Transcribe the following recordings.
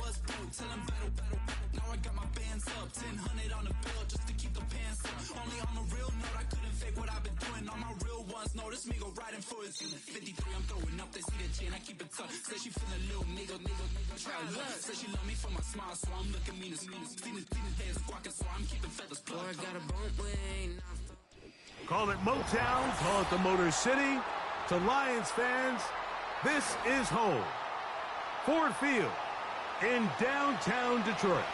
was built, till I'm battle. Now I got my bands up, 1000 on the bill just to keep the pants up. Only on a real note, I couldn't fake what I've been doing. All my real ones notice me go riding for it. 53, I'm throwing up, they see the chain, I keep it tough. Say she feeling little nigga, try to look. Say she love me for my smile, so I'm looking mean as Seen the days squawking, so I'm keeping feathers plucked. I got a bone wing. Call it Motown, call it the Motor City. To Lions fans, this is home. Ford Field in downtown Detroit.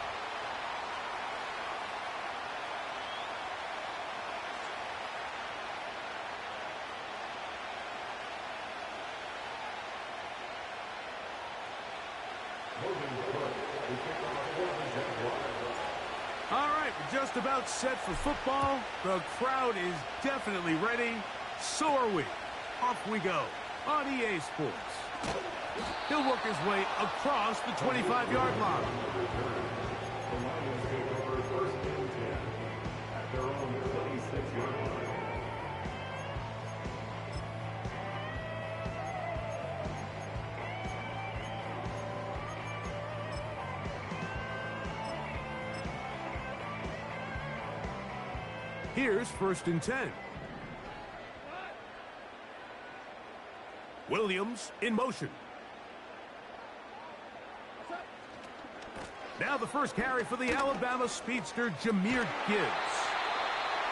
All right, we're just about set for football. The crowd is definitely ready. So are we. Off we go on EA Sports. He'll work his way across the 25-yard line. The Lions take over first and 10 at their own 26-yard line. Here's first and 10. Williams in motion. Now the first carry for the Alabama speedster, Jahmyr Gibbs.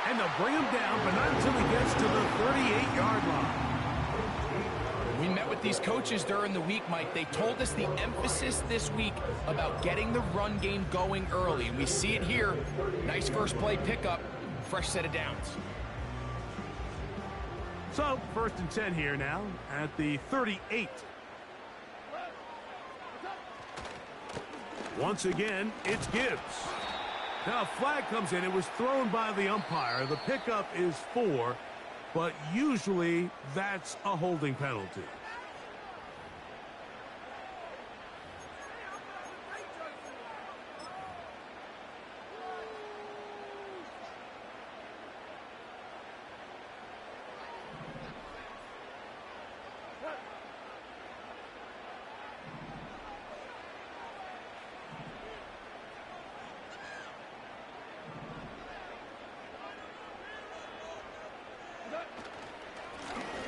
And they'll bring him down, but not until he gets to the 38-yard line. We met with these coaches during the week, Mike. They told us the emphasis this week about getting the run game going early. And we see it here. Nice first play pickup, fresh set of downs. So, first and 10 here now at the 38. Once again, it's Gibbs. Now, a flag comes in. It was thrown by the umpire. The pickup is 4, but usually that's a holding penalty.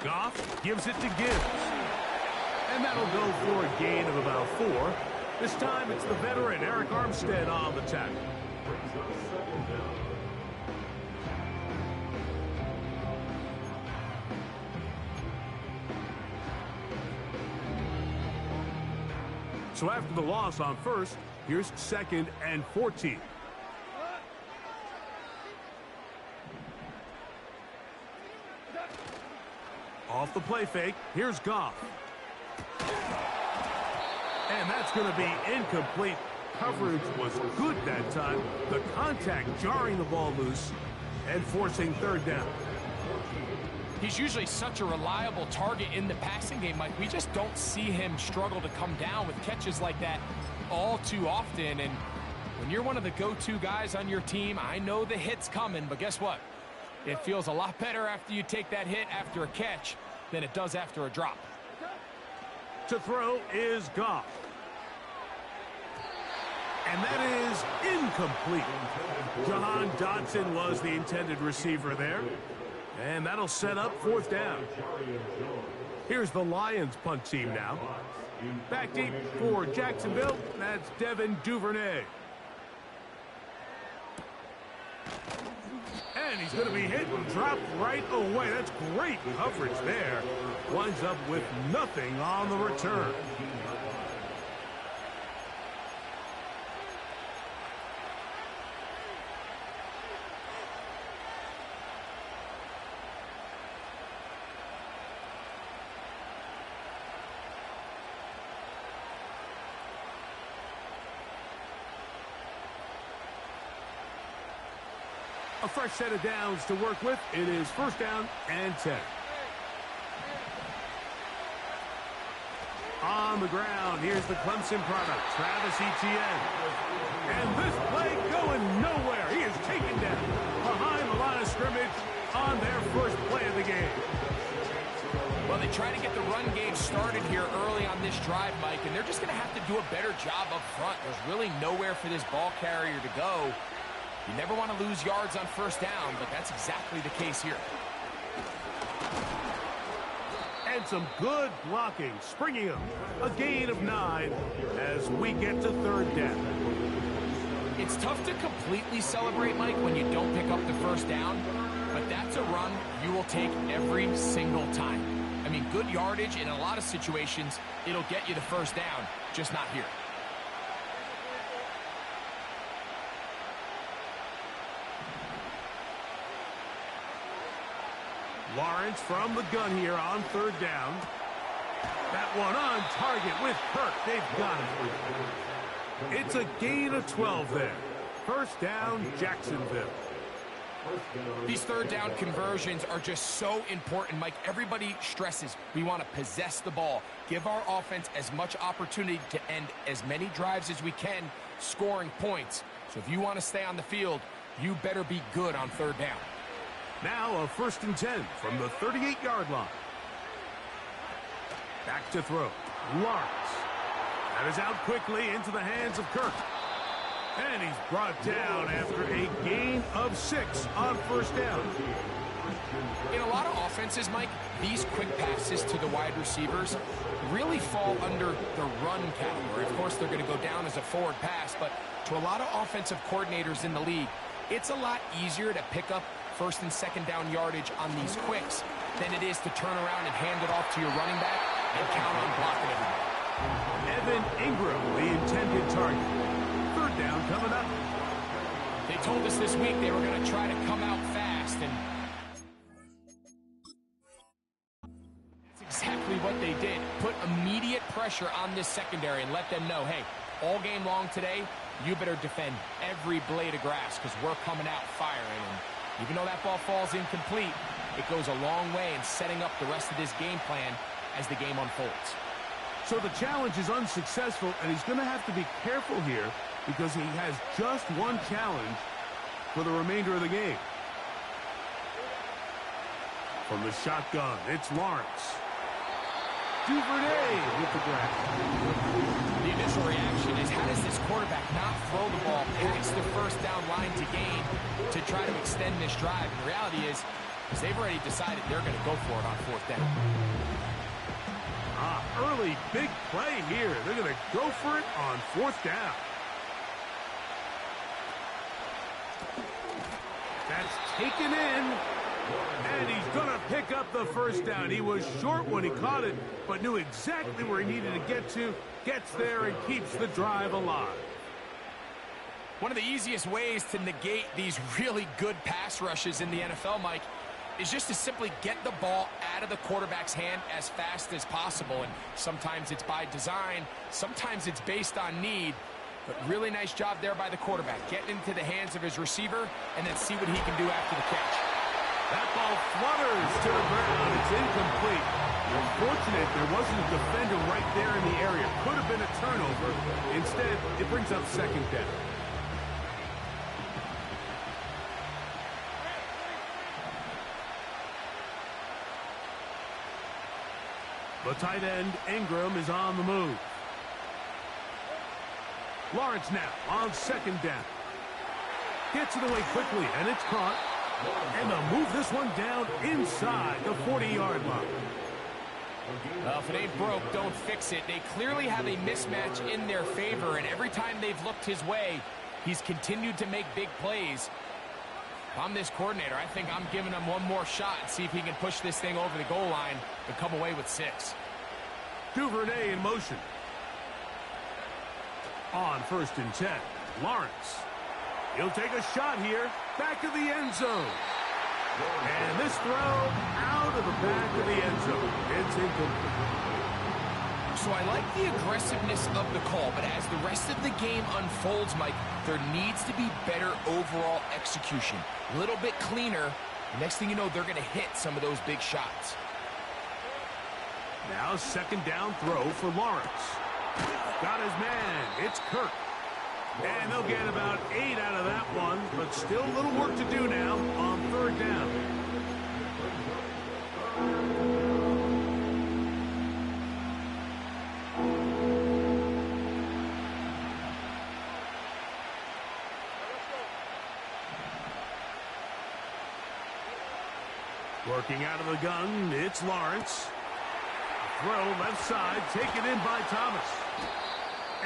Goff gives it to Gibbs. And that'll go for a gain of about 4. This time it's the veteran Eric Armstead on the tackle. So after the loss on first, here's second and 14. Off the play fake, here's Goff. And that's going to be incomplete. Coverage was good that time. The contact jarring the ball loose and forcing third down. He's usually such a reliable target in the passing game, Mike. We just don't see him struggle to come down with catches like that all too often. And when you're one of the go-to guys on your team, I know the hit's coming, but guess what? It feels a lot better after you take that hit after a catch than it does after a drop. To throw is Goff. And that is incomplete. Jahan Dotson was the intended receiver there. And that'll set up fourth down. Here's the Lions punt team now. Back deep for Jacksonville, that's Devin Duvernay. And he's going to be hit and dropped right away. That's great coverage there. Winds up with nothing on the return. A fresh set of downs to work with. It is first down and 10. On the ground, here's the Clemson product, Travis Etienne. And this play going nowhere. He is taken down behind the line of scrimmage on their first play of the game. Well, they try to get the run game started here early on this drive, Mike, and they're just going to have to do a better job up front. There's really nowhere for this ball carrier to go. You never want to lose yards on first down, but that's exactly the case here. And some good blocking, springing him. A gain of 9 as we get to third down. It's tough to completely celebrate, Mike, when you don't pick up the first down, but that's a run you will take every single time. I mean, good yardage in a lot of situations, it'll get you the first down, just not here. Lawrence from the gun here on third down. That one on target with Kirk. They've got it. It's a gain of 12 there. First down, Jacksonville. These third down conversions are just so important, Mike. Everybody stresses we want to possess the ball, give our offense as much opportunity to end as many drives as we can, scoring points. So if you want to stay on the field, you better be good on third down. Now a 1st and 10 from the 38-yard line. Back to throw. Lawrence. That is out quickly into the hands of Kirk. And he's brought down after a gain of 6 on first down. In a lot of offenses, Mike, these quick passes to the wide receivers really fall under the run category. Of course, they're going to go down as a forward pass, but to a lot of offensive coordinators in the league, it's a lot easier to pick up first and second down yardage on these quicks than it is to turn around and hand it off to your running back and count on blocking everybody. Evan Ingram, the intended target. Third down coming up. They told us this week they were going to try to come out fast, and that's exactly what they did. Put immediate pressure on this secondary and let them know, hey, all game long today, you better defend every blade of grass because we're coming out firing. And even though that ball falls incomplete, it goes a long way in setting up the rest of this game plan as the game unfolds. So the challenge is unsuccessful, and he's going to have to be careful here because he has just one challenge for the remainder of the game. From the shotgun, it's Lawrence. Duvernay with the grab. The initial reaction is, how does this quarterback not throw the ball past the first down line to gain to try to extend this drive? And the reality is they've already decided they're going to go for it on fourth down. Early big play here. They're going to go for it on fourth down. That's taken in. And he's going to pick up the first down. He was short when he caught it, but knew exactly where he needed to get to. Gets there and keeps the drive alive. One of the easiest ways to negate these really good pass rushes in the NFL, Mike, is just to simply get the ball out of the quarterback's hand as fast as possible. And sometimes it's by design, sometimes it's based on need. But really nice job there by the quarterback, getting into the hands of his receiver and then see what he can do after the catch. That ball flutters to the ground. It's incomplete. Unfortunate there wasn't a defender right there in the area. Could have been a turnover. Instead, it brings up second down. The tight end, Ingram, is on the move. Lawrence now on second down. Gets it away quickly, and it's caught. And they'll move this one down inside the 40-yard line. Well, if it ain't broke, don't fix it. They clearly have a mismatch in their favor, and every time they've looked his way, he's continued to make big plays. If I'm this coordinator, I think I'm giving him one more shot and see if he can push this thing over the goal line and come away with 6. Duvernay in motion. On 1st and 10, Lawrence. He'll take a shot here, back of the end zone. And this throw out of the back of the end zone. It's incomplete. So I like the aggressiveness of the call, but as the rest of the game unfolds, Mike, there needs to be better overall execution. A little bit cleaner. Next thing you know, they're going to hit some of those big shots. Now second down throw for Lawrence. Got his man. It's Kirk. And they'll get about 8 out of that one, but still a little work to do now on third down. Working out of the gun, it's Lawrence. Throw left side, taken in by Thomas.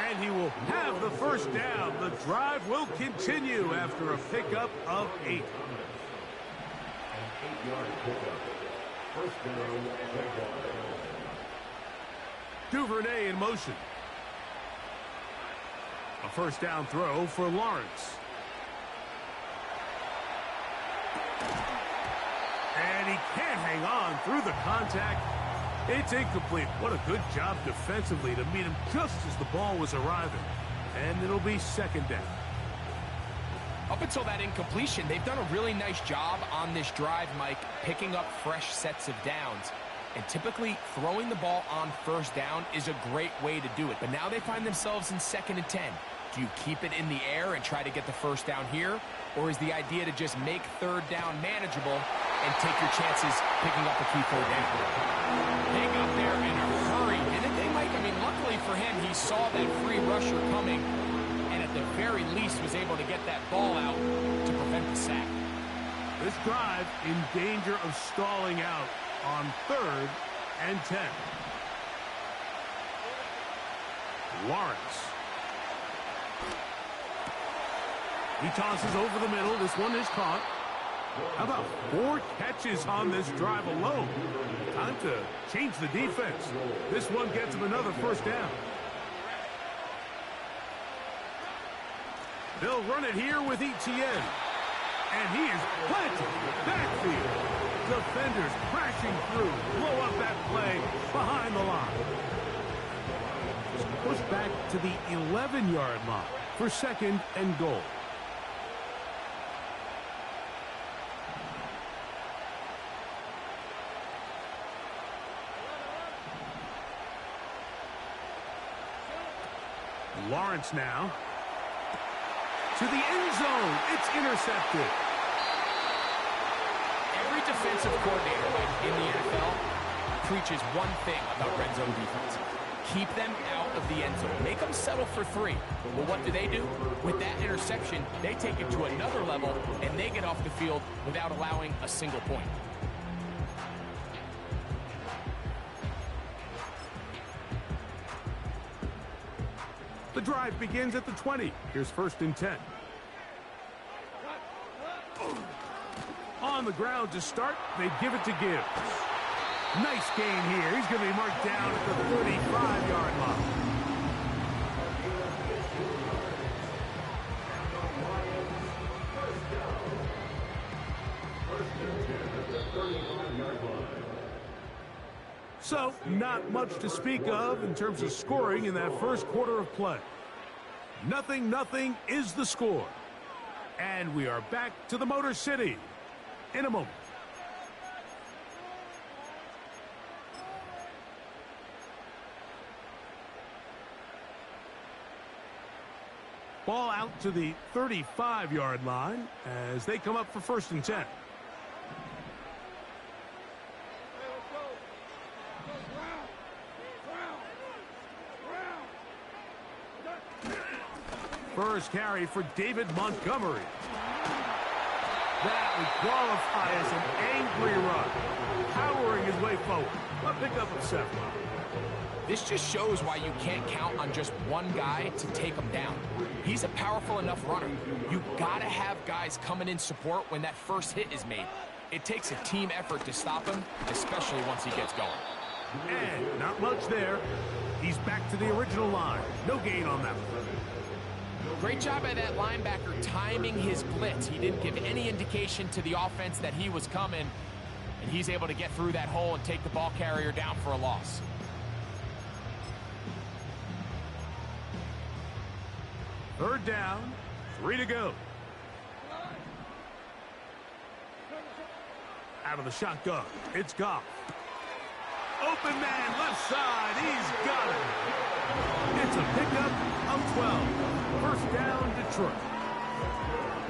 And he will have the first down. The drive will continue after a pickup of 8. An 8-yard pickup. First down, Jaguars. Duvernay in motion. A first down throw for Lawrence. And he can't hang on through the contact. It's incomplete. What a good job defensively to meet him just as the ball was arriving. And it'll be second down. Up until that incompletion, they've done a really nice job on this drive, Mike, picking up fresh sets of downs. And typically, throwing the ball on first down is a great way to do it. But now they find themselves in 2nd and 10. Do you keep it in the air and try to get the first down here? Or is the idea to just make third down manageable and take your chances picking up a key third down? They got there in a hurry. And they might, luckily for him, he saw that free rusher coming and at the very least was able to get that ball out to prevent the sack. This drive in danger of stalling out on 3rd and 10. Lawrence. He tosses over the middle. This one is caught. How about 4 catches on this drive alone? Time to change the defense. This one gets him another first down. They'll run it here with Etienne. And he is planted backfield. Defenders crashing through. Blow up that play behind the line. Push back to the 11-yard line for 2nd and goal. Lawrence now. To the end zone. It's intercepted. Every defensive coordinator in the NFL preaches one thing about red zone defense. Keep them out of the end zone. Make them settle for 3. Well, what do? With that interception, they take it to another level, and they get off the field without allowing a single point. The drive begins at the 20. Here's 1st and 10. On the ground to start, they give it to Gibbs. Nice gain here. He's going to be marked down at the 35-yard line. So, not much to speak of in terms of scoring in that first quarter of play. 0-0 is the score. And we are back to the Motor City in a moment. Ball out to the 35-yard line as they come up for 1st and 10. First carry for David Montgomery. That would qualify as an angry run. Powering his way forward. A pickup of 7. This just shows why you can't count on just one guy to take him down. He's a powerful enough runner. You gotta have guys coming in support when that first hit is made. It takes a team effort to stop him, especially once he gets going. And not much there. He's back to the original line. No gain on that one. Great job by that linebacker timing his blitz. He didn't give any indication to the offense that he was coming, and he's able to get through that hole and take the ball carrier down for a loss. Third down, 3 to go. Out of the shotgun, it's Goff. Open man, left side, he's got it. It's a pickup of 12. First down, Detroit.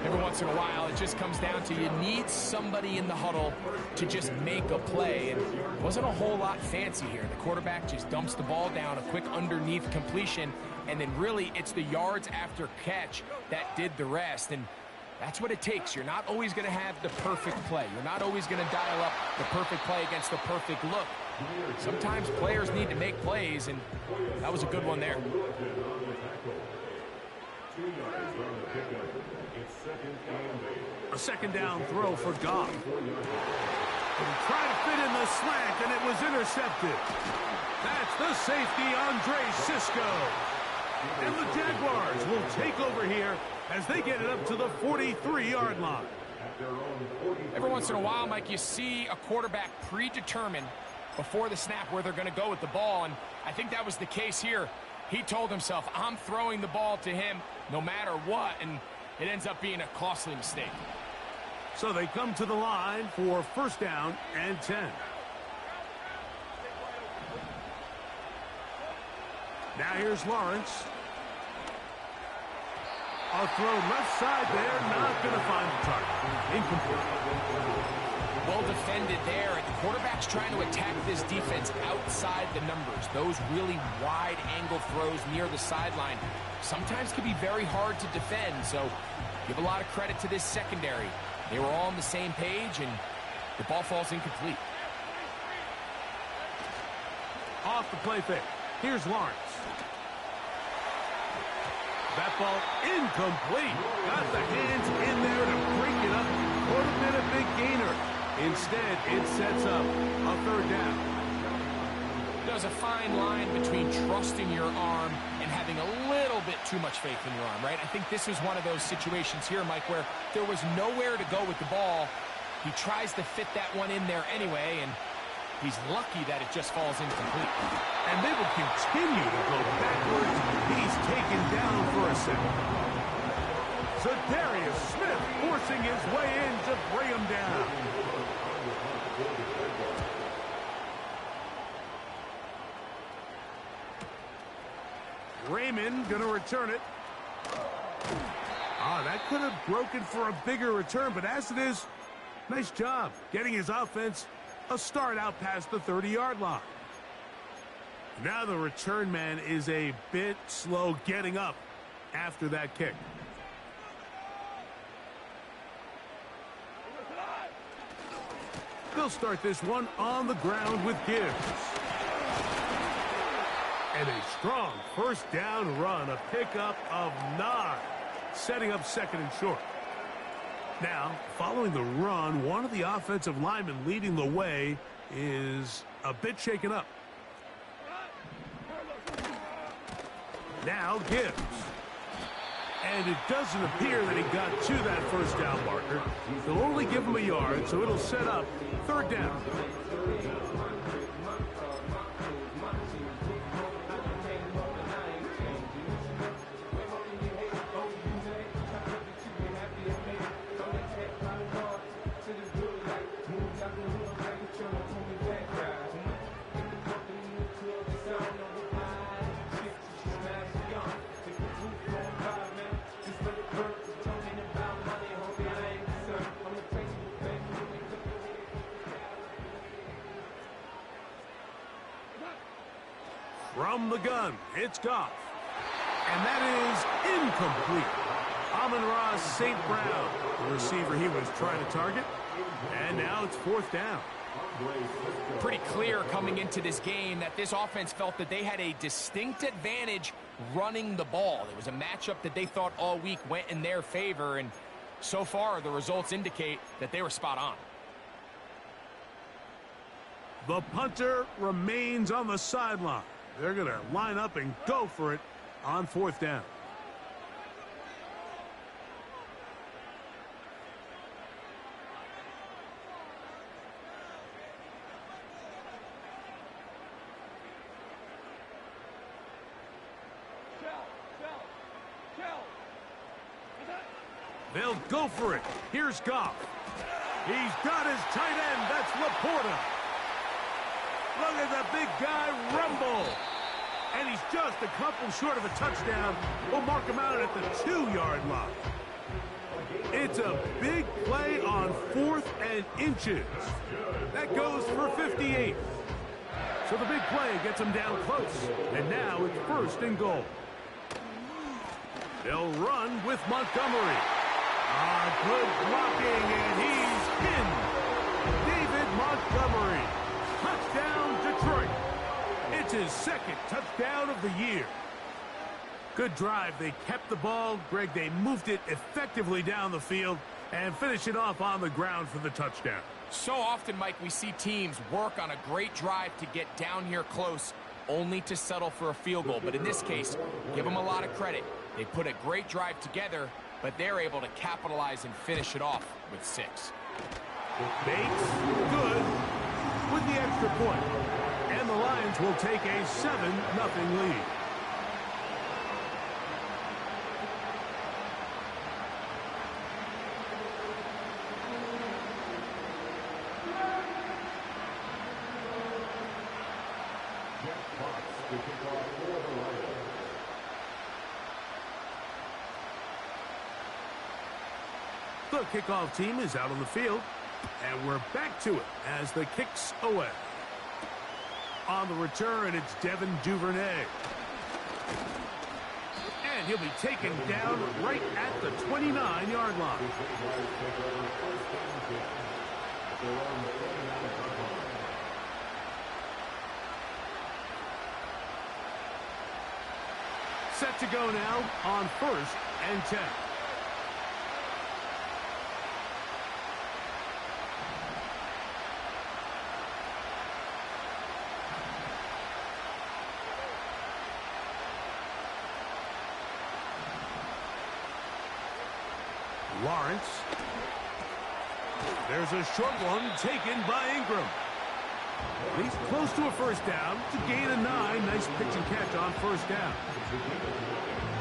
Every once in a while, it just comes down to you need somebody in the huddle to just make a play. And it wasn't a whole lot fancy here. The quarterback just dumps the ball down, a quick underneath completion, and then really it's the yards after catch that did the rest. And That's what it takes. You're not always going to have the perfect play. You're not always going to dial up the perfect play against the perfect look. Sometimes players need to make plays, and that was a good one there. A second down throw for Goff. Trying to fit in the slant, and it was intercepted. That's the safety, Andre Cisco. And the Jaguars will take over here as they get it up to the 43-yard line. Every once in a while, Mike, you see a quarterback predetermined before the snap where they're going to go with the ball, and I think that was the case here. He told himself, I'm throwing the ball to him no matter what, and it ends up being a costly mistake. So they come to the line for first down and 10. Now here's Lawrence. A throw left side there, not going to find the target. Incomplete. Well defended there, and the quarterback's trying to attack this defense outside the numbers. Those really wide angle throws near the sideline sometimes can be very hard to defend, so give a lot of credit to this secondary. They were all on the same page, and the ball falls incomplete. Off the play fake. Here's Lawrence. That ball incomplete. Got the hands in there to break it up. Would have been a big gainer. Instead, it sets up a third down. There's a fine line between trusting your arm and having a little bit too much faith in your arm, right? I think this is one of those situations here, Mike, where there was nowhere to go with the ball. He tries to fit that one in there anyway, and he's lucky that it just falls incomplete. And they will continue to go backwards. He's taken down for a second. So Darius Smith forcing his way in to bring him down. Raymond going to return it. That could have broken for a bigger return, but as it is, nice job getting his offense a start out past the 30-yard line. Now the return man is a bit slow getting up after that kick. They'll start this one on the ground with Gibbs. And a strong first down run, a pickup of 9, setting up second and short. Now, following the run, one of the offensive linemen leading the way is a bit shaken up. Now Gibbs. And it doesn't appear that he got to that first down marker. They'll only give him a yard, so it'll set up third down. From the gun, it's Goff. And that is incomplete. Amon-Ra St. Brown, the receiver he was trying to target. And now it's fourth down. Pretty clear coming into this game that this offense felt that they had a distinct advantage running the ball. It was a matchup that they thought all week went in their favor, and so far the results indicate that they were spot on. The punter remains on the sideline. They're going to line up and go for it on fourth down. They'll go for it. Here's Goff. He's got his tight end. That's Laporta. Look at the big guy rumble. And he's just a couple short of a touchdown. We'll mark him out at the 2-yard line. It's a big play on 4th and inches. That goes for 58. So the big play gets him down close. And now it's first and goal. They'll run with Montgomery. Good blocking, and he's pinned. David Montgomery. Touchdown, Detroit. It's his second touchdown of the year. Good drive. They kept the ball. Greg, they moved it effectively down the field and finish it off on the ground for the touchdown. So often, Mike, we see teams work on a great drive to get down here close, only to settle for a field goal. But in this case, give them a lot of credit. They put a great drive together, but they're able to capitalize and finish it off with 6. Bates, good, with the extra point. And the Lions will take a 7-0 lead. The kickoff team is out on the field, and we're back to it as the kick's away. On the return, it's Devin Duvernay. And he'll be taken down right at the 29-yard line. Set to go now on 1st and 10. Lawrence. There's a short one taken by Ingram. He's close to a first down to gain a 9. Nice pitch and catch on first down.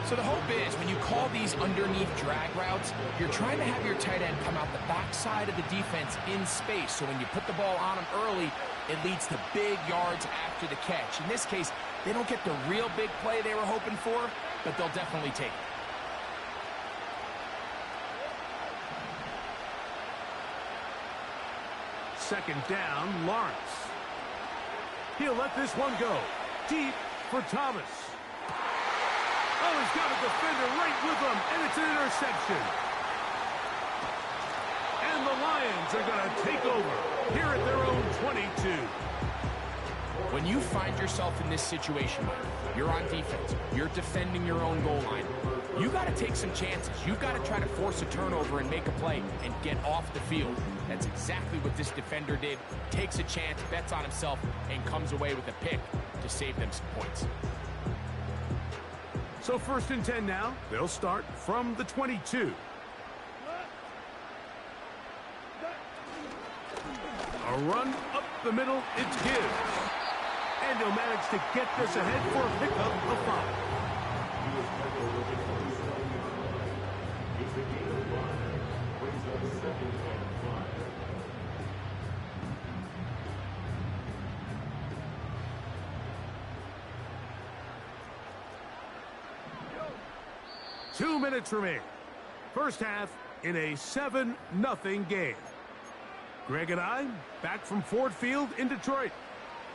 So the hope is when you call these underneath drag routes, you're trying to have your tight end come out the backside of the defense in space. So when you put the ball on him early, it leads to big yards after the catch. In this case, they don't get the real big play they were hoping for, but they'll definitely take it. Second down, Lawrence. He'll let this one go. Deep for Thomas. Oh, he's got a defender right with him, and it's an interception. And the Lions are going to take over here at their own 22. When you find yourself in this situation, Mike, you're on defense, you're defending your own goal line, you got to take some chances. You've got to try to force a turnover and make a play and get off the field. That's exactly what this defender did. Takes a chance, bets on himself, and comes away with a pick to save them some points. So 1st and 10 now. They'll start from the 22. A run up the middle, it's Gibbs. And he'll manage to get this ahead for a pickup of 5. 2 minutes remain. First half in a 7-0 game. Greg and I back from Ford Field in Detroit.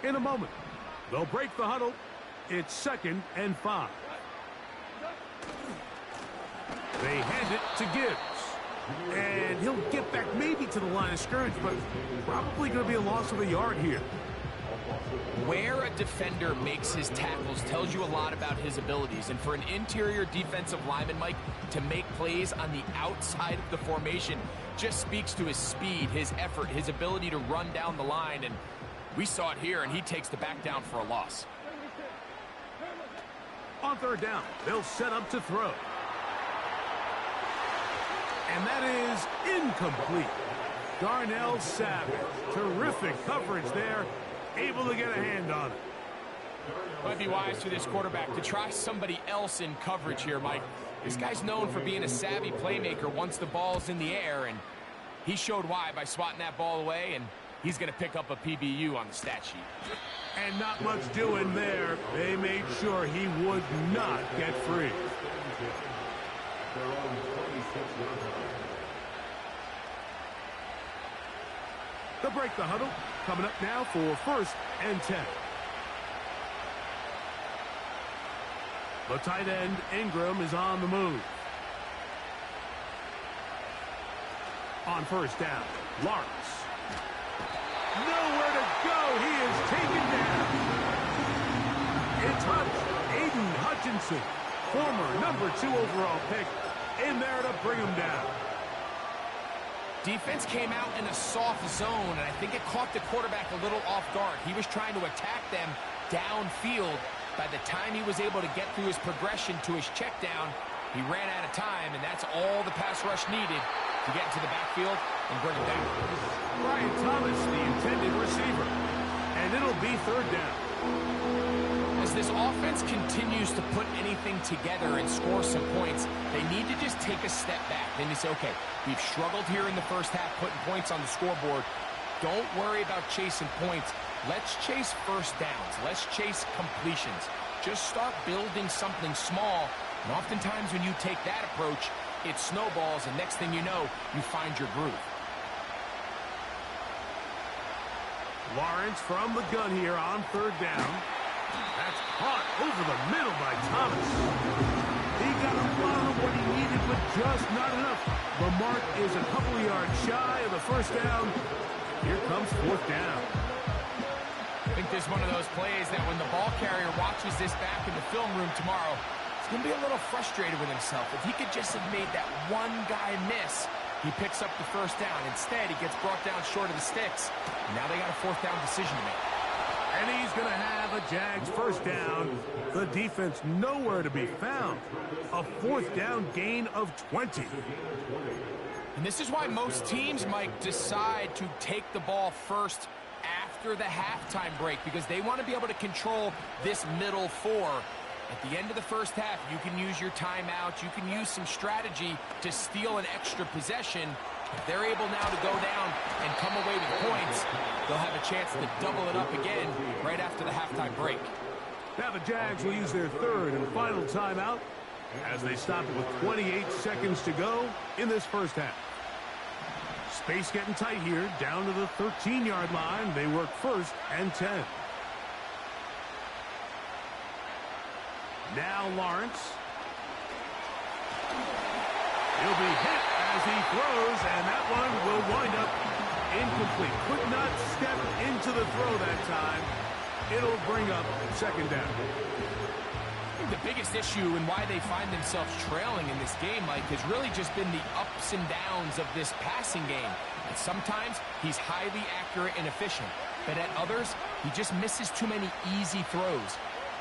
In a moment, they'll break the huddle. It's 2nd and 5. They hand it to Gibbs. And he'll get back maybe to the line of scrimmage, but probably going to be a loss of a yard here. Where a defender makes his tackles tells you a lot about his abilities. And for an interior defensive lineman, Mike, to make plays on the outside of the formation just speaks to his speed, his effort, his ability to run down the line. And we saw it here, and he takes the back down for a loss. On 3rd down, they'll set up to throw. And that is incomplete. Darnell Savage. Terrific coverage there. Able to get a hand on it. Might be wise to this quarterback to try somebody else in coverage here, Mike. This guy's known for being a savvy playmaker once the ball's in the air, and he showed why by swatting that ball away, and he's going to pick up a PBU on the stat sheet. And not much doing there. They made sure he would not get free. They'll break the huddle. Coming up now for 1st and 10. The tight end, Ingram, is on the move. On first down, Lawrence. Nowhere to go. He is taken down. It's Aiden Hutchinson, former #2 overall pick, in there to bring him down. Defense came out in a soft zone, and I think it caught the quarterback a little off guard. He was trying to attack them downfield. By the time he was able to get through his progression to his check down, he ran out of time, and that's all the pass rush needed to get into the backfield and bring him down. Brian Thomas, the intended receiver, and it'll be third down. As this offense continues to put anything together and score some points, they need to just take a step back. Then you say, okay, we've struggled here in the first half putting points on the scoreboard. Don't worry about chasing points. Let's chase first downs. Let's chase completions. Just start building something small. And oftentimes when you take that approach, it snowballs, and next thing you know, you find your groove. Lawrence from the gun here on third down. That's caught over the middle by Thomas. He got a lot of what he needed, but just not enough. The mark is a couple yards shy of the first down. Here comes fourth down. I think there's one of those plays that when the ball carrier watches this back in the film room tomorrow, he's going to be a little frustrated with himself. If he could just have made that one guy miss, he picks up the first down. Instead, he gets brought down short of the sticks. Now they got a fourth down decision to make. And he's going to have a Jags first down. The defense nowhere to be found. A fourth down gain of 20. And this is why most teams, Mike, decide to take the ball first after the halftime break, because they want to be able to control this middle four. At the end of the first half, you can use your timeout. You can use some strategy to steal an extra possession. If they're able now to go down and come away with points, they'll have a chance to double it up again right after the halftime break. Now the Jags will use their third and final timeout as they stop it with 28 seconds to go in this first half. Space getting tight here, down to the 13-yard line. They work first and 10. Now Lawrence. He'll be hit as he throws, and that one will wind up incomplete. Could not step into the throw that time. It'll bring up second down. I think the biggest issue and why they find themselves trailing in this game, Mike, has really just been the ups and downs of this passing game. And sometimes he's highly accurate and efficient, but at others, he just misses too many easy throws.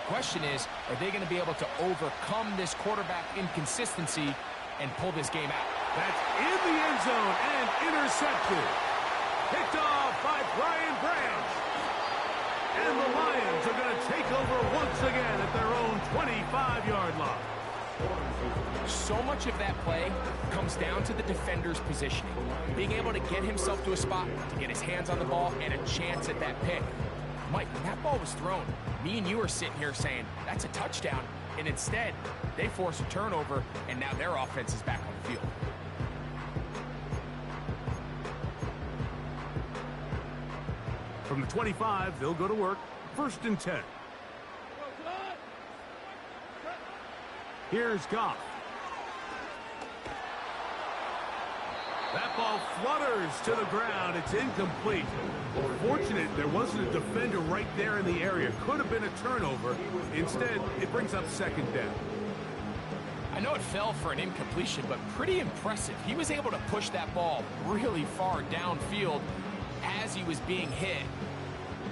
Question is, are they going to be able to overcome this quarterback inconsistency and pull this game out? That's in the end zone and intercepted. Picked off by Brian Branch. And the Lions are going to take over once again at their own 25-yard line. So much of that play comes down to the defender's positioning. Being able to get himself to a spot, to get his hands on the ball, and a chance at that pick. Mike, when that ball was thrown, me and you are sitting here saying, that's a touchdown. And instead, they force a turnover, and now their offense is back on the field. From the 25, they'll go to work. First and 10. Here's Goff. That ball flutters to the ground. It's incomplete. Fortunate there wasn't a defender right there in the area. Could have been a turnover. Instead, it brings up second down. I know it fell for an incompletion, but pretty impressive. He was able to push that ball really far downfield as he was being hit.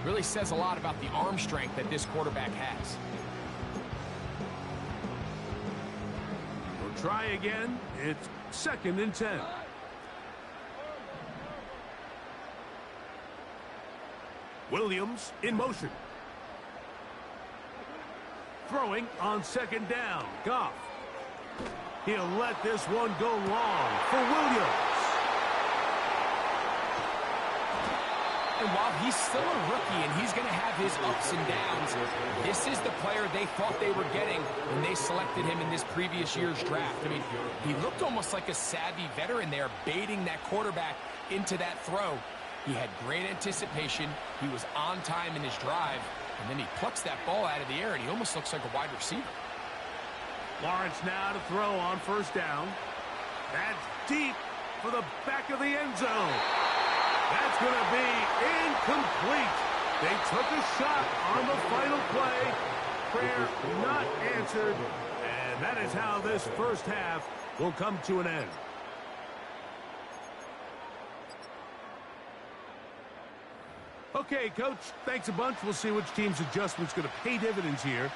Really says a lot about the arm strength that this quarterback has. We'll try again. It's second and 10. Williams in motion. Throwing on second down. Goff. He'll let this one go long for Williams. And while he's still a rookie and he's going to have his ups and downs, this is the player they thought they were getting when they selected him in this previous year's draft. I mean, he looked almost like a savvy veteran there, baiting that quarterback into that throw. He had great anticipation. He was on time in his drive, and then he plucks that ball out of the air, and he almost looks like a wide receiver. Lawrence now to throw on first down. That's deep, for the back of the end zone. That's going to be incomplete. They took a shot on the final play. Prayer not answered. And that is how this first half will come to an end. Okay, Coach, thanks a bunch. We'll see which team's adjustment's going to pay dividends here.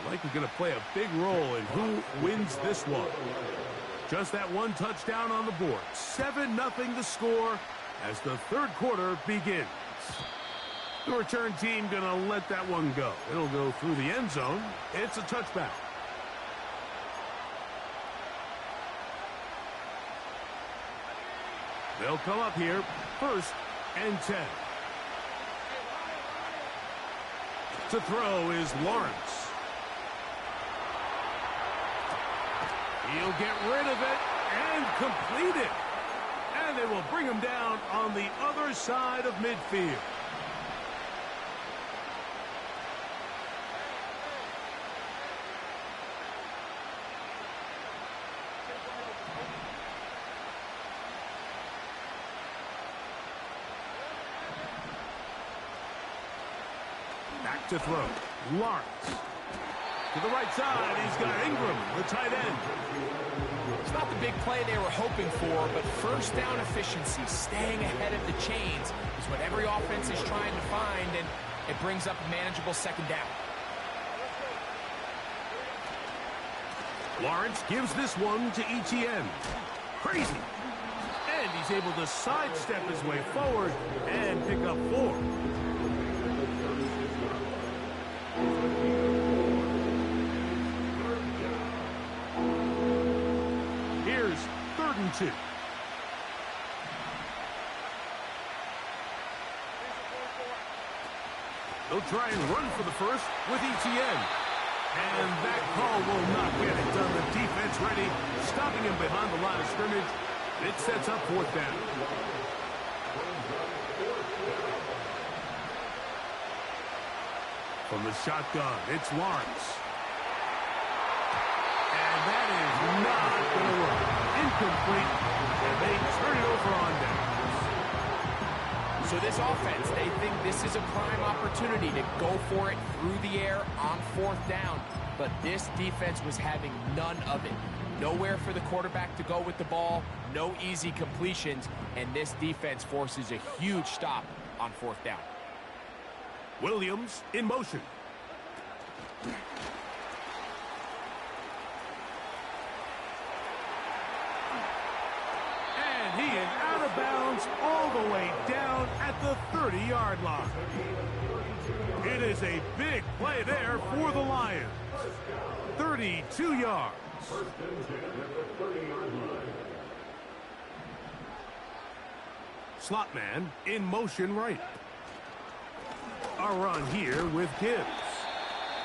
Likely going to play a big role in who wins this one. Just that one touchdown on the board. 7-0 the score as the third quarter begins. The return team going to let that one go. It'll go through the end zone. It's a touchback. They'll come up here, 1st and 10. To throw is Lawrence. He'll get rid of it and complete it. And they will bring him down on the other side of midfield. Back to throw. Lawrence. To the right side, he's got Ingram, the tight end. It's not the big play they were hoping for, but first down efficiency, staying ahead of the chains, is what every offense is trying to find, and it brings up a manageable second down. Lawrence gives this one to Etienne. Crazy. And he's able to sidestep his way forward and pick up 4. Here's 3rd and 2. They'll try and run for the first with Etienne. And that call will not get it done. The defense ready, stopping him behind the line of scrimmage. It sets up 4th down. From the shotgun, it's Lawrence. And that is not going to work. Incomplete, and they turn it over on downs. So this offense, they think this is a prime opportunity to go for it through the air on 4th down. But this defense was having none of it. Nowhere for the quarterback to go with the ball, no easy completions, and this defense forces a huge stop on 4th down. Williams in motion. And he is out of bounds all the way down at the 30-yard line. It is a big play there for the Lions. 32 yards. Slot man in motion right. A run here with Gibbs.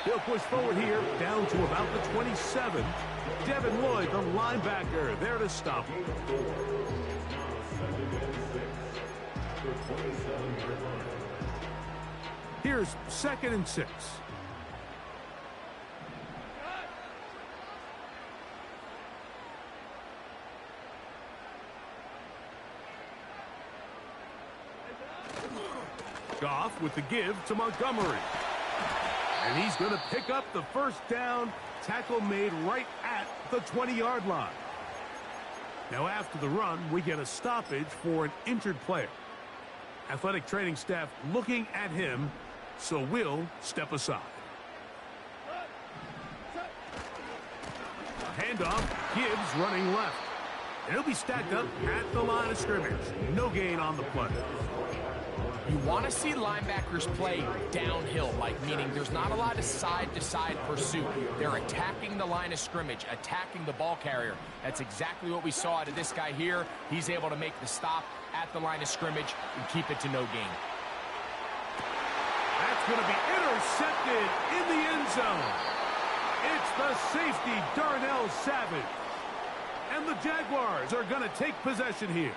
He'll push forward here down to about the 27. Devin Lloyd, the linebacker, there to stop him. Here's 2nd and 6. Goff with the give to Montgomery. And he's going to pick up the 1st down. Tackle made right at the 20-yard line. Now after the run, we get a stoppage for an injured player. Athletic training staff looking at him, so we'll step aside. Handoff, Gibbs running left. And he'll be stacked up at the line of scrimmage. No gain on the play. You want to see linebackers play downhill, meaning there's not a lot of side-to-side pursuit. They're attacking the line of scrimmage, attacking the ball carrier. That's exactly what we saw out of this guy here. He's able to make the stop at the line of scrimmage and keep it to no gain. That's going to be intercepted in the end zone. It's the safety, Darnell Savage. And the Jaguars are going to take possession here.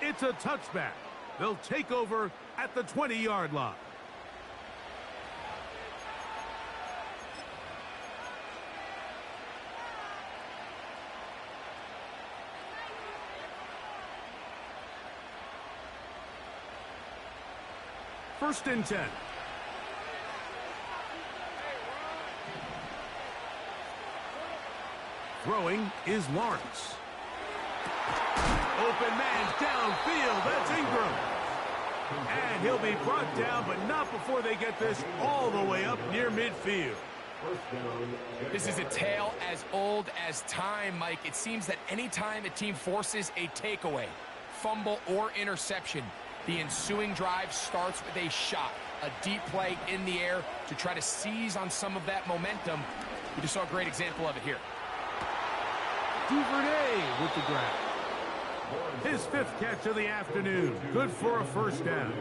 It's a touchback. They'll take over at the 20-yard line. first and 10. Throwing is Lawrence. Open man downfield. That's Ingram. And he'll be brought down, but not before they get this all the way up near midfield. This is a tale as old as time, Mike. It seems that anytime a team forces a takeaway, fumble, or interception, the ensuing drive starts with a shot, a deep play in the air to try to seize on some of that momentum. We just saw a great example of it here. Duvernay with the grab. His 5th catch of the afternoon. Good for a first down.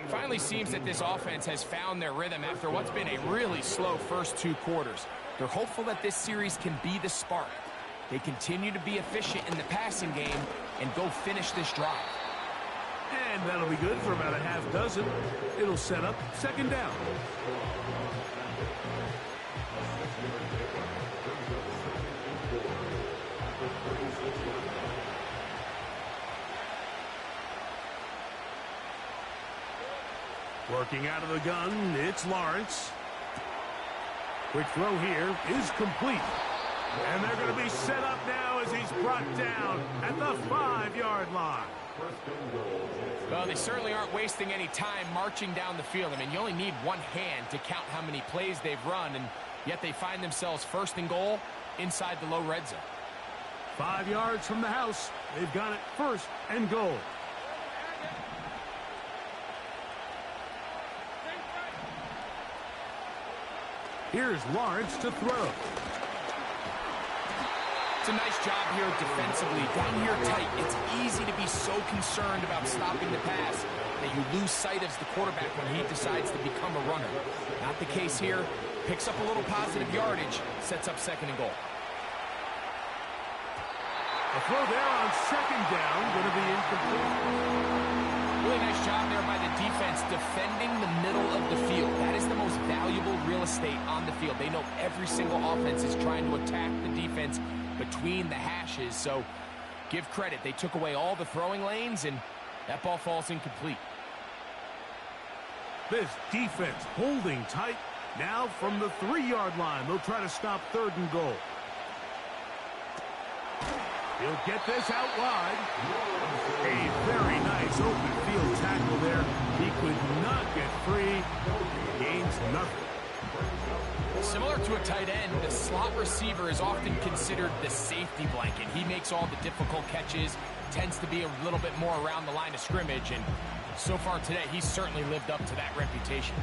Finally seems that this offense has found their rhythm after what's been a really slow first 2 quarters. They're hopeful that this series can be the spark. They continue to be efficient in the passing game and go finish this drive. And that'll be good for about a half dozen. It'll set up second down. Working out of the gun, it's Lawrence. Quick throw here is complete. And they're going to be set up now as he's brought down at the 5-yard line. Well, they certainly aren't wasting any time marching down the field. I mean, you only need one hand to count how many plays they've run, and yet they find themselves first and goal inside the low red zone. 5 yards from the house. They've got it first and goal. Here's Lawrence to throw. It's a nice job here defensively. Down here tight, it's easy to be so concerned about stopping the pass that you lose sight of the quarterback when he decides to become a runner. Not the case here. Picks up a little positive yardage, sets up second and goal. A throw there on second down, going to be incomplete. Really nice job there by the defense defending the middle of the field. That is the most valuable real estate on the field. They know every single offense is trying to attack the defense between the hashes, so give credit. They took away all the throwing lanes, and that ball falls incomplete. This defense holding tight. Now from the 3-yard line, they'll try to stop third and goal. He'll get this out wide. A very nice open field tackle there. He could not get free. Gains nothing. Similar to a tight end, the slot receiver is often considered the safety blanket. He makes all the difficult catches, tends to be a little bit more around the line of scrimmage, and so far today, he's certainly lived up to that reputation.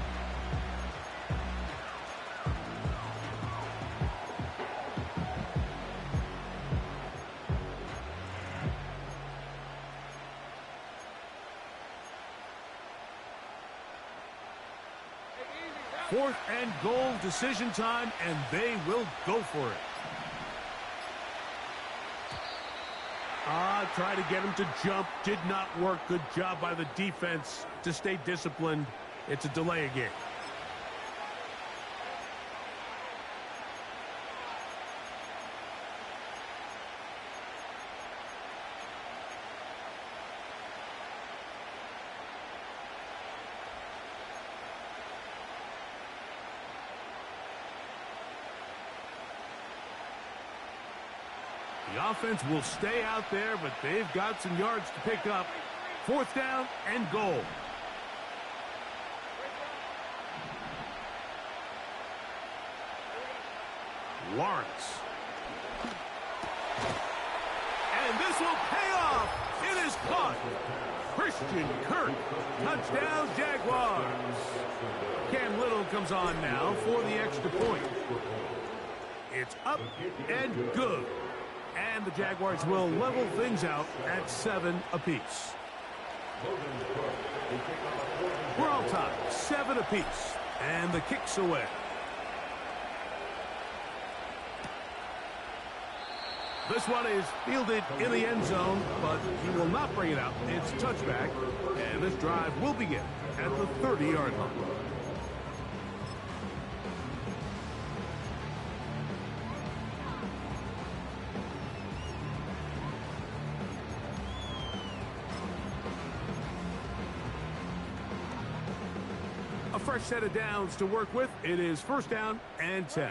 Fourth and goal, decision time, and they will go for it. Try to get him to jump. Did not work. Good job by the defense to stay disciplined. It's a delay of game. The offense will stay out there, but they've got some yards to pick up. Fourth down and goal. Lawrence. And this will pay off. It is caught. Christian Kirk. Touchdown, Jaguars. Cam Little comes on now for the extra point. It's up and good. And the Jaguars will level things out at 7 apiece. We're all tied, 7 apiece. And the kick's away. This one is fielded in the end zone, but he will not bring it out. It's touchback, and this drive will begin at the 30-yard line. fresh set of downs to work with. It is first down and 10.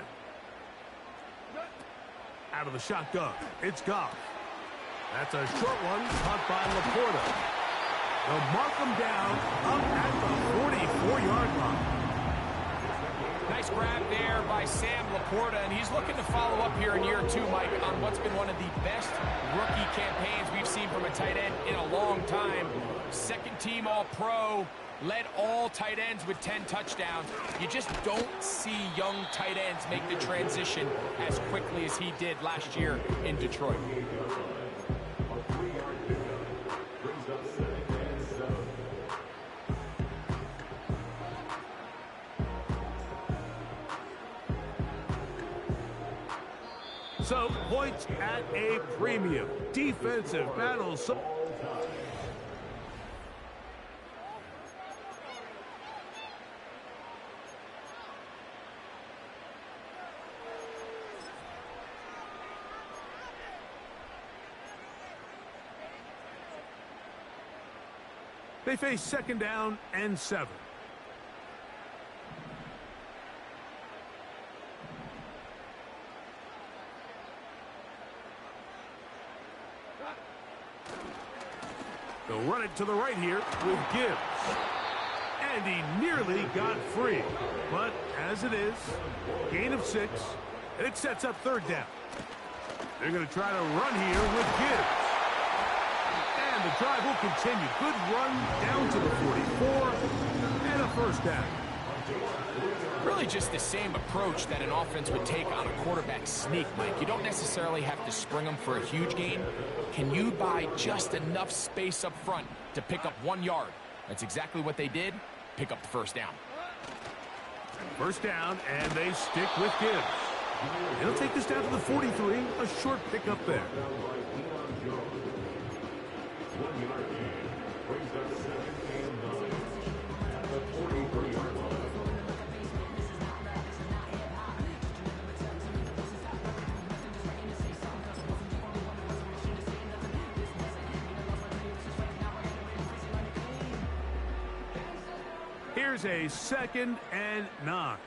Out of the shotgun, it's Goff. That's a short one, caught by Laporta. They'll mark him down up at the 44-yard line. Nice grab there by Sam Laporta, and he's looking to follow up here in year 2, Mike, on what's been one of the best rookie campaigns we've seen from a tight end in a long time. Second-team All-Pro, led all tight ends with 10 touchdowns. You just don't see young tight ends make the transition as quickly as he did last year in Detroit. So, points at a premium. Defensive battles. They face second down and 7. They'll run it to the right here with Gibbs. And he nearly got free. But as it is, gain of 6, and it sets up third down. They're going to try to run here with Gibbs. And the drive will continue. Good run down to the 44, and a first down. Really just the same approach that an offense would take on a quarterback sneak, Mike. You don't necessarily have to spring them for a huge gain. Can you buy just enough space up front to pick up 1 yard? That's exactly what they did. Pick up the first down. First down, and they stick with Gibbs. They'll take this down to the 43. A short pickup there. Here's a second and 9.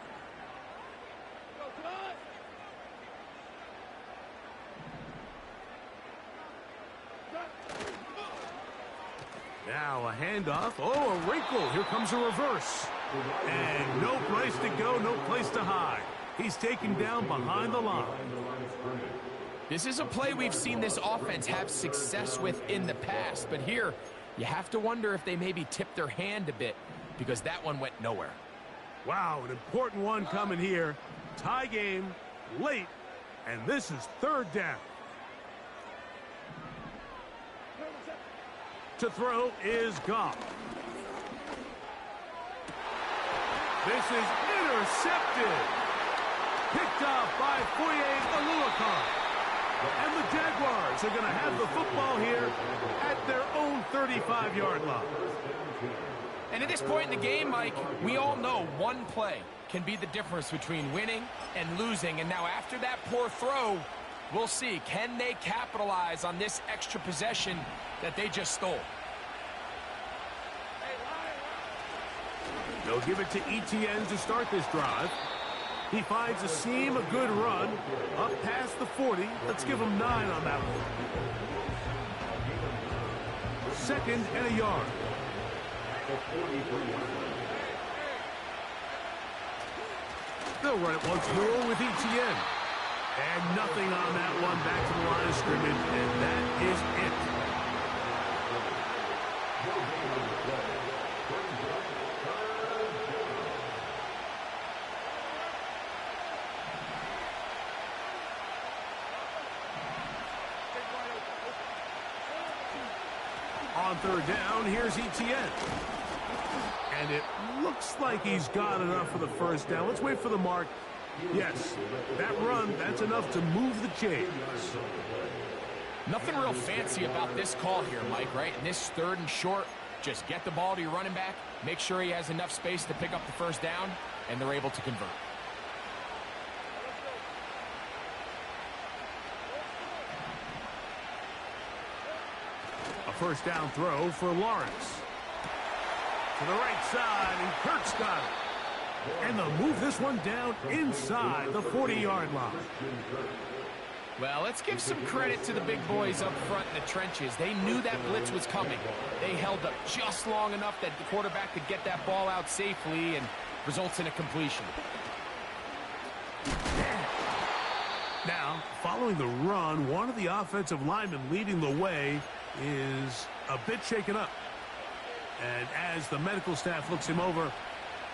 Now a handoff. Oh, a wrinkle. Here comes a reverse. And no place to go, no place to hide. He's taken down behind the line. This is a play we've seen this offense have success with in the past, but here you have to wonder if they maybe tipped their hand a bit, because that one went nowhere. Wow, an important one coming here. Tie game, late, and this is third down. To throw is Goff. This is intercepted. Picked off by Foye Oluokun. And the Jaguars are going to have the football here at their own 35-yard line. And at this point in the game, Mike, we all know one play can be the difference between winning and losing. And now after that poor throw, we'll see, can they capitalize on this extra possession that they just stole? They'll give it to Etienne to start this drive. He finds a seam, a good run, up past the 40. Let's give him 9 on that one. Second and a yard. They'll run it once more with Etienne. And nothing on that one, back to the line of scrimmage, and that is it. On third down, here's Etienne. And it looks like he's got enough for the first down. Let's wait for the mark. Yes, that run, that's enough to move the chains. Nothing real fancy about this call here, Mike, right? In this third and short, just get the ball to your running back, make sure he has enough space to pick up the first down, and they're able to convert. A first down throw for Lawrence. To the right side, and Kirk's got it. And they'll move this one down inside the 40-yard line. Well, let's give some credit to the big boys up front in the trenches. They knew that blitz was coming. They held up just long enough that the quarterback could get that ball out safely and results in a completion. Now, following the run, one of the offensive linemen leading the way is a bit shaken up. And as the medical staff looks him over,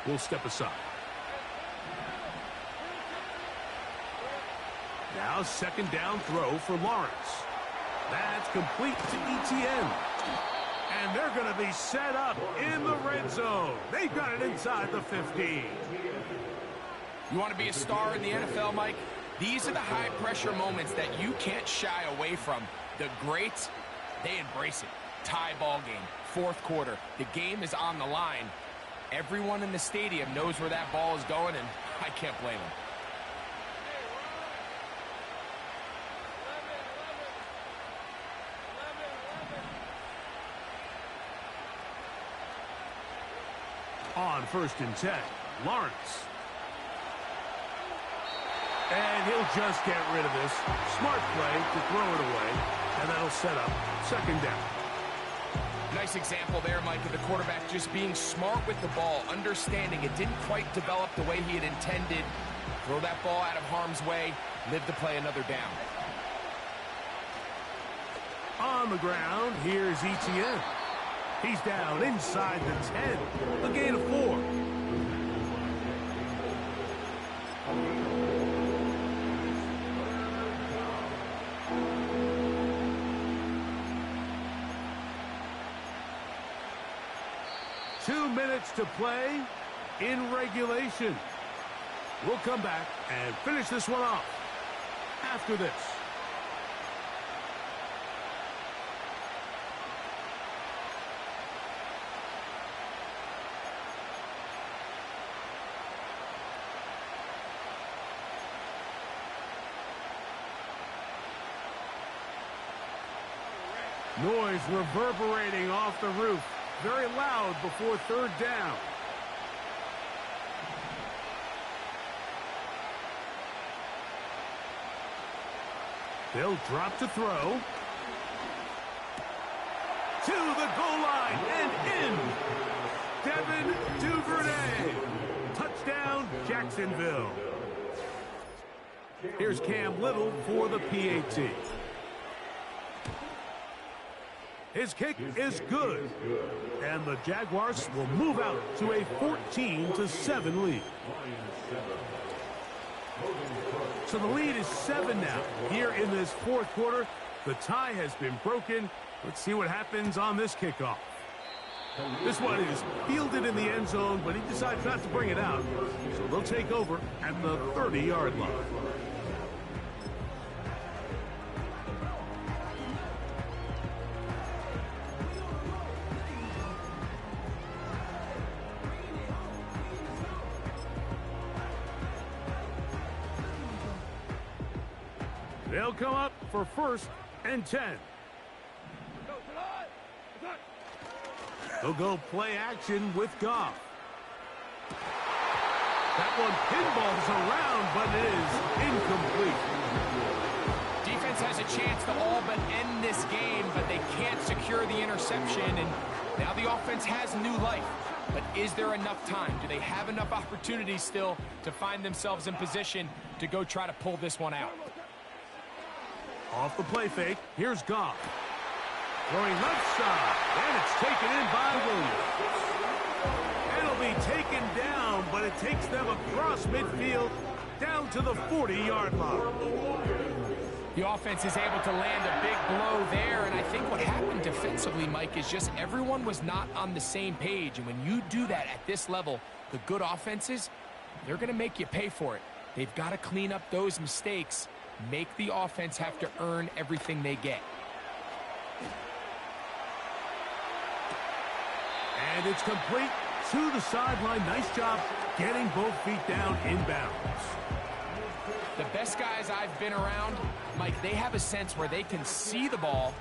we'll step aside. Now, second down throw for Lawrence. That's complete to Etienne. And they're going to be set up in the red zone. They've got it inside the 15. You want to be a star in the NFL, Mike? These are the high-pressure moments that you can't shy away from. The greats, they embrace it. Tie ball game, fourth quarter. The game is on the line. Everyone in the stadium knows where that ball is going, and I can't blame them. On 1st and 10, Lawrence. And he'll just get rid of this. Smart play to throw it away, and that'll set up second down. Nice example there, Mike, of the quarterback just being smart with the ball, understanding it didn't quite develop the way he had intended. Throw that ball out of harm's way, live to play another down. On the ground, here's Etienne. He's down inside the 10. A gain of 4. Two minutes to play in regulation. We'll come back and finish this one off after this. Noise reverberating off the roof. Very loud before third down. They'll drop to throw. To the goal line and in. Devin Duvernay. Touchdown, Jacksonville. Here's Cam Little for the PAT. His kick is good. And the Jaguars will move out to a 14-7 lead. So the lead is 7 now. Here in this fourth quarter, the tie has been broken. Let's see what happens on this kickoff. This one is fielded in the end zone, but he decides not to bring it out. So they'll take over at the 30-yard line. They'll come up for 1st and 10. They'll go play action with Goff. That one pinballs around, but it is incomplete. Defense has a chance to all but end this game, but they can't secure the interception, and now the offense has new life. But is there enough time? Do they have enough opportunities still to find themselves in position to go try to pull this one out? Off the play fake, here's Goff. Throwing left side, and it's taken in by Williams. It'll be taken down, but it takes them across midfield down to the 40-yard line. The offense is able to land a big blow there, and I think what happened defensively, Mike, is just everyone was not on the same page. And when you do that at this level, the good offenses, they're going to make you pay for it. They've got to clean up those mistakes, make the offense have to earn everything they get. And it's complete to the sideline. Nice job getting both feet down inbounds. The best guys I've been around, Mike, they have a sense where they can see the ball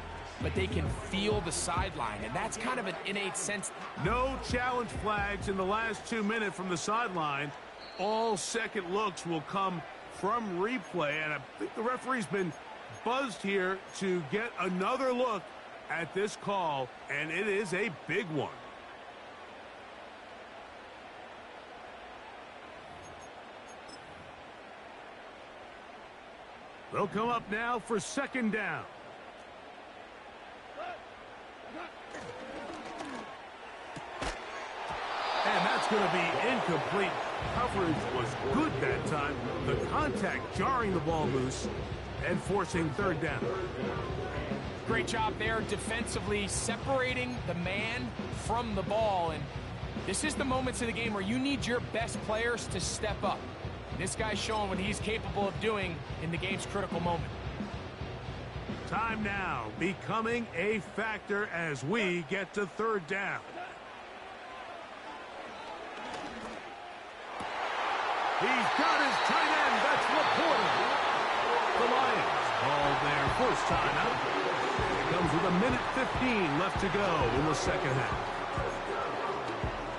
but they can feel the sideline, and that's kind of an innate sense. No challenge flags in the last 2 minutes from the sideline. All second looks will come from replay, and I think the referee's been buzzed here to get another look at this call, and it is a big one. They'll come up now for second down. And that's going to be incomplete. Coverage was good that time. The contact jarring the ball loose and forcing third down. Great job there defensively, separating the man from the ball. And this is the moments of the game where you need your best players to step up. This guy's showing what he's capable of doing in the game's critical moment. Time now becoming a factor as we get to third down. He's got his tight end. That's Laporta. The Lions call their first timeout. It comes with 1:15 left to go in the second half.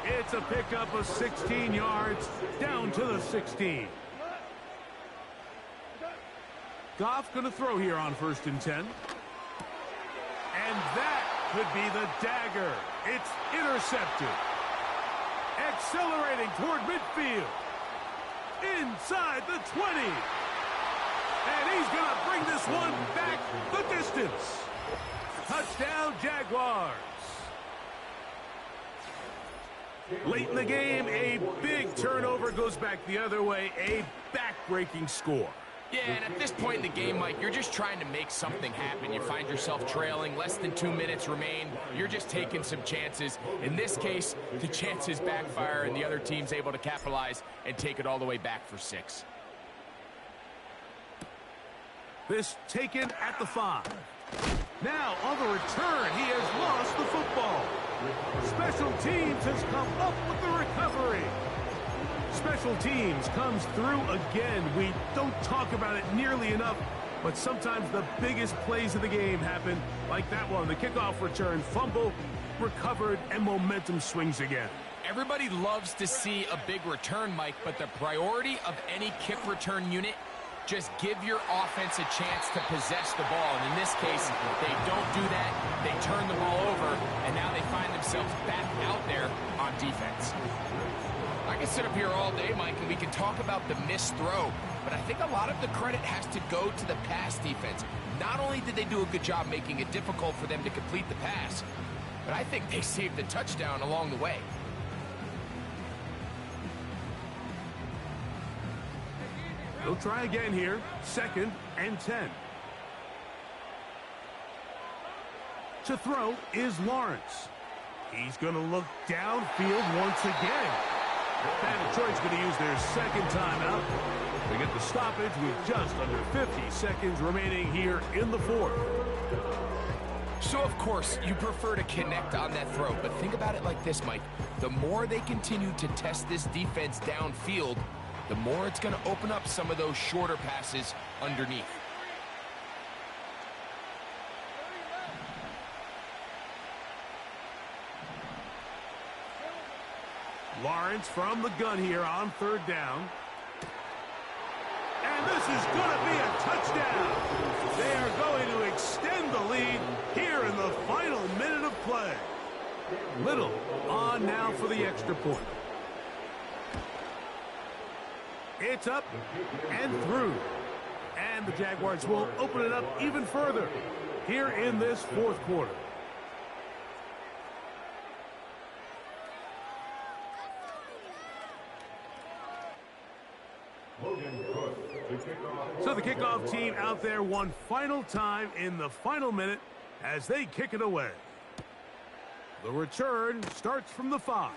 It's a pickup of 16 yards down to the 16. Goff going to throw here on 1st and 10. And that could be the dagger. It's intercepted. Accelerating toward midfield. Inside the 20. And he's going to bring this one back the distance. Touchdown, Jaguars. Late in the game, a big turnover goes back the other way. A back-breaking score. Yeah, and at this point in the game, Mike, you're just trying to make something happen. You find yourself trailing, less than 2 minutes remain. You're just taking some chances. In this case, the chances backfire, and the other team's able to capitalize and take it all the way back for 6. This taken at the 5. Now, on the return, he has lost the football. Special teams has come up with the recovery. Special teams comes through again. We don't talk about it nearly enough, but sometimes the biggest plays of the game happen like that one. The kickoff return, fumble, recovered, and momentum swings again. Everybody loves to see a big return, Mike, but the priority of any kick return unit, just give your offense a chance to possess the ball. And in this case, they don't do that. They turn the ball over, and now they find themselves back out there on defense. I can sit up here all day, Mike, and we can talk about the missed throw, but I think a lot of the credit has to go to the pass defense. Not only did they do a good job making it difficult for them to complete the pass, but I think they saved the touchdown along the way. They'll try again here. 2nd and 10. To throw is Lawrence. He's going to look downfield once again. And Detroit's going to use their second timeout. They get the stoppage with just under 50 seconds remaining here in the 4th. So, of course, you prefer to connect on that throw, but think about it like this, Mike. The more they continue to test this defense downfield, the more it's going to open up some of those shorter passes underneath. Lawrence from the gun here on 3rd down. And this is going to be a touchdown. They are going to extend the lead here in the final minute of play. Little on now for the extra point. It's up and through. And the Jaguars will open it up even further here in this 4th quarter. So the kickoff team out there one final time in the final minute as they kick it away. The return starts from the 5.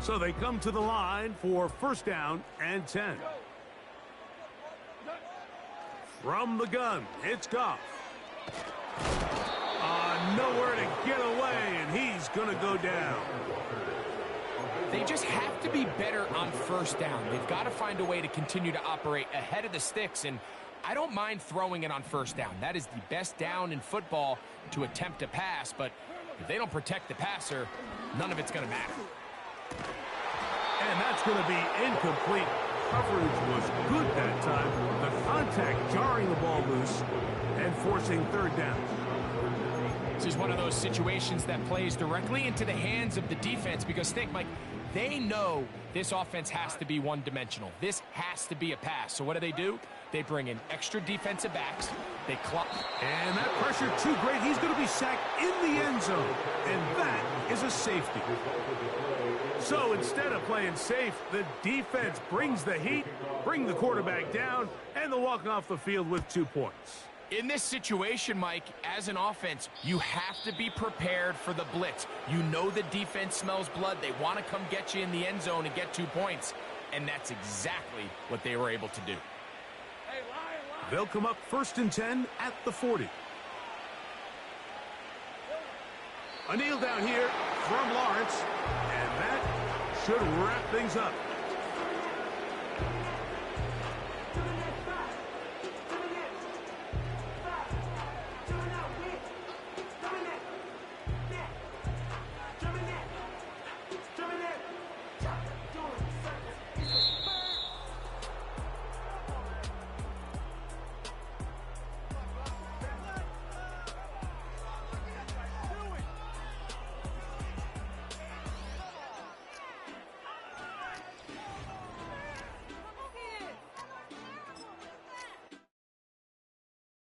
So they come to the line for 1st down and 10. From the gun, it's Goff. nowhere to get away, and he's going to go down. They just have to be better on first down. They've got to find a way to continue to operate ahead of the sticks, and I don't mind throwing it on first down. That is the best down in football to attempt a pass, but if they don't protect the passer, none of it's going to matter. And that's going to be incomplete. Coverage was good that time. The contact jarring the ball loose and forcing third down. This is one of those situations that plays directly into the hands of the defense because think, Mike, they know this offense has to be one-dimensional. This has to be a pass. So what do? They bring in extra defensive backs. They clock. And that pressure too great. He's going to be sacked in the end zone. And that is a safety. So instead of playing safe, the defense brings the heat, bring the quarterback down, and they'll walk off the field with 2 points. In this situation, Mike, as an offense, you have to be prepared for the blitz. You know the defense smells blood. They want to come get you in the end zone and get 2 points. And that's exactly what they were able to do. They'll come up 1st and 10 at the 40. A kneel down here from Lawrence, and that should wrap things up.